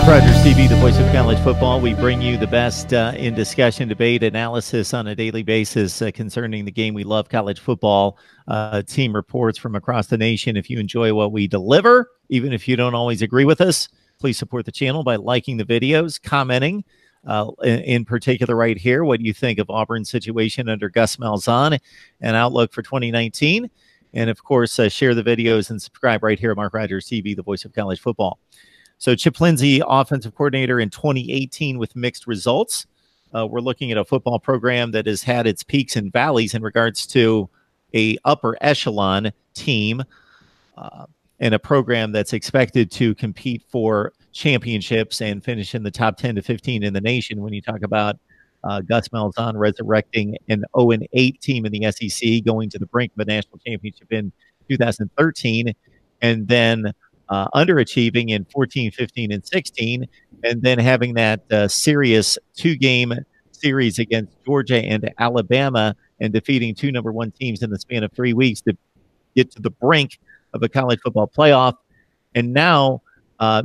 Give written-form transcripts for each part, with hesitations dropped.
MarkRogersTV, the voice of college football. We bring you the best in discussion, debate, analysis on a daily basis concerning the game we love, college football. Team reports from across the nation. If you enjoy what we deliver, even if you don't always agree with us, please support the channel by liking the videos, commenting, in particular right here, what you think of Auburn's situation under Gus Malzahn and outlook for 2019. And, of course, share the videos and subscribe right here at MarkRogersTV, the voice of college football. So Chip Lindsey, offensive coordinator in 2018 with mixed results. We're looking at a football program that has had its peaks and valleys in regards to a upper echelon team and a program that's expected to compete for championships and finish in the top 10 to 15 in the nation. When you talk about Gus Malzahn resurrecting an 0-8 team in the SEC, going to the brink of a national championship in 2013, and then underachieving in 14, 15, and 16, and then having that serious two-game series against Georgia and Alabama and defeating two #1 teams in the span of 3 weeks to get to the brink of a college football playoff. And now,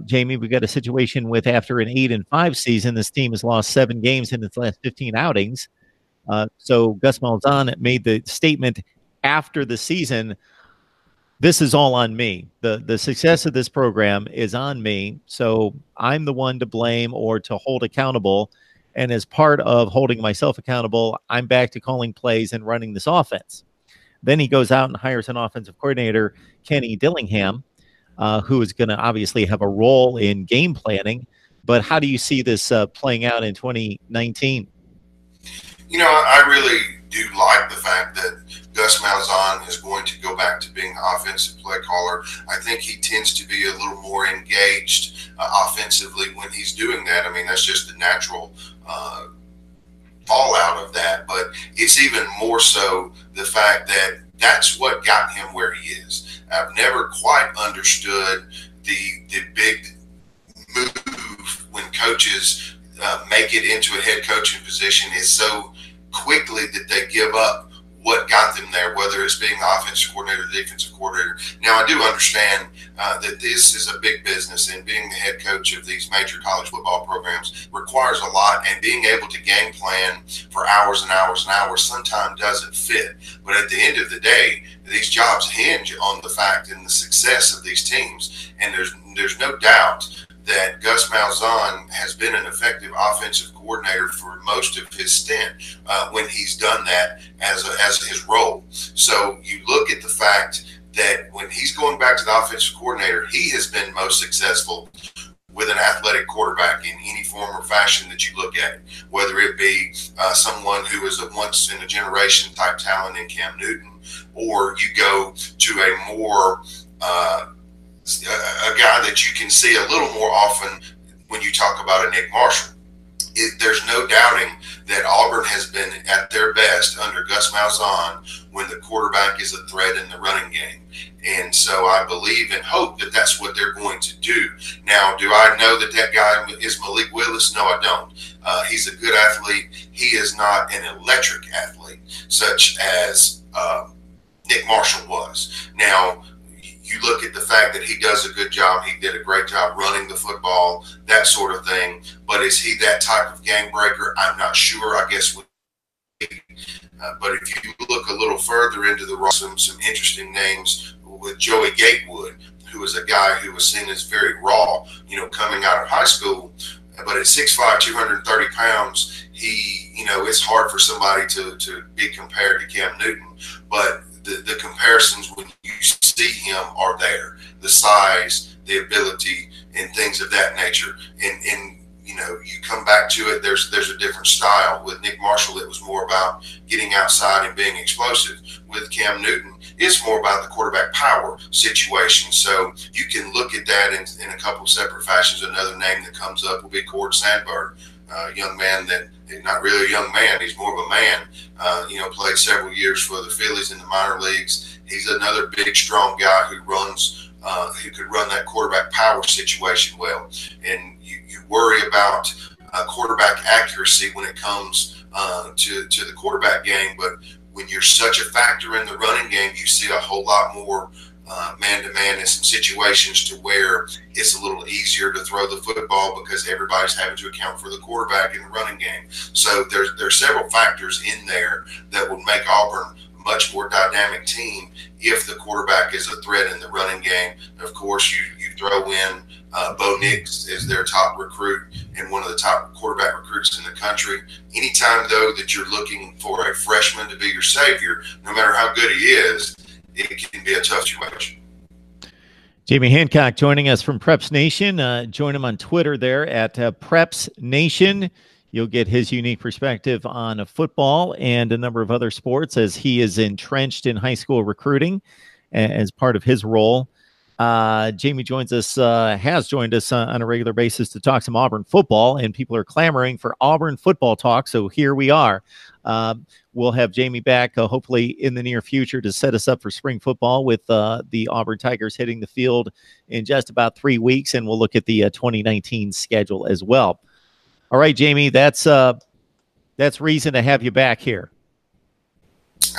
Jamie, we've got a situation with, after an 8-5 season, this team has lost 7 games in its last 15 outings. So Gus Malzahn made the statement after the season, this is all on me. The success of this program is on me. So I'm the one to blame or to hold accountable. And as part of holding myself accountable, I'm back to calling plays and running this offense. Then he goes out and hires an offensive coordinator, Kenny Dillingham, who is going to obviously have a role in game planning. But how do you see this playing out in 2019? You know, I really do like the fact that Gus Malzahn is going to go back to being the offensive play caller. I think he tends to be a little more engaged offensively when he's doing that. I mean, that's just the natural fallout of that. But it's even more so the fact that that's what got him where he is. I've never quite understood the big move when coaches make it into a head coaching position is so quickly that they give up what got them there, whether it's being the offensive coordinator, the defensive coordinator. Now, I do understand that this is a big business, and being the head coach of these major college football programs requires a lot, and being able to game plan for hours and hours and hours sometimes doesn't fit. But at the end of the day, these jobs hinge on the fact and the success of these teams, and there's no doubt that Gus Malzahn has been an effective offensive coordinator for most of his stint when he's done that as his role. So you look at the fact that when he's going back to the offensive coordinator, he has been most successful with an athletic quarterback in any form or fashion that you look at, whether it be someone who is a once-in-a-generation type talent in Cam Newton, or you go to a more a guy that you can see a little more often when you talk about a Nick Marshall. There's no doubting that Auburn has been at their best under Gus Malzahn when the quarterback is a threat in the running game. And so I believe and hope that that's what they're going to do. Now, do I know that that guy is Malik Willis? No, I don't. He's a good athlete. He is not an electric athlete such as Nick Marshall was. Now, you look at the fact that he does a good job. He did a great job running the football, that sort of thing. But is he that type of game breaker? I'm not sure. I guess. But if you look a little further into the roster, some interesting names with Joey Gatewood, who is a guy who was seen as very raw, you know, coming out of high school. But at 6'5", 230 pounds, it's hard for somebody to be compared to Cam Newton. But the comparisons when you see him are there, the size, the ability, and things of that nature. And you come back to it, there's a different style. With Nick Marshall, it was more about getting outside and being explosive. With Cam Newton, it's more about the quarterback power situation. So you can look at that in a couple of separate fashions. Another name that comes up will be Cord Sandberg, a young man that, not really a young man, he's more of a man, played several years for the Phillies in the minor leagues. He's another big, strong guy who could run that quarterback power situation well. And you worry about quarterback accuracy when it comes to the quarterback game, but when you're such a factor in the running game, you see a whole lot more man-to-man in some situations to where it's a little easier to throw the football because everybody's having to account for the quarterback in the running game. So there's several factors in there that would make Auburn a much more dynamic team if the quarterback is a threat in the running game. Of course, you throw in Bo Nix as their top recruit and one of the top quarterback recruits in the country. Anytime, though, that you're looking for a freshman to be your savior, no matter how good he is, it can be a tough situation. Jamie Hancock joining us from Preps Nation. Join him on Twitter there at Preps Nation. You'll get his unique perspective on football and a number of other sports as he is entrenched in high school recruiting as part of his role. Jamie has joined us on a regular basis to talk some Auburn football, and people are clamoring for Auburn football talk. So here we are. We'll have Jamie back hopefully in the near future to set us up for spring football with the Auburn Tigers hitting the field in just about 3 weeks, and we'll look at the 2019 schedule as well. All right, Jamie, that's reason to have you back here.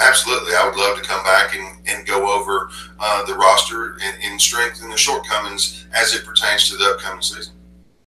Absolutely. I would love to come back and go over the roster and strength and the shortcomings as it pertains to the upcoming season.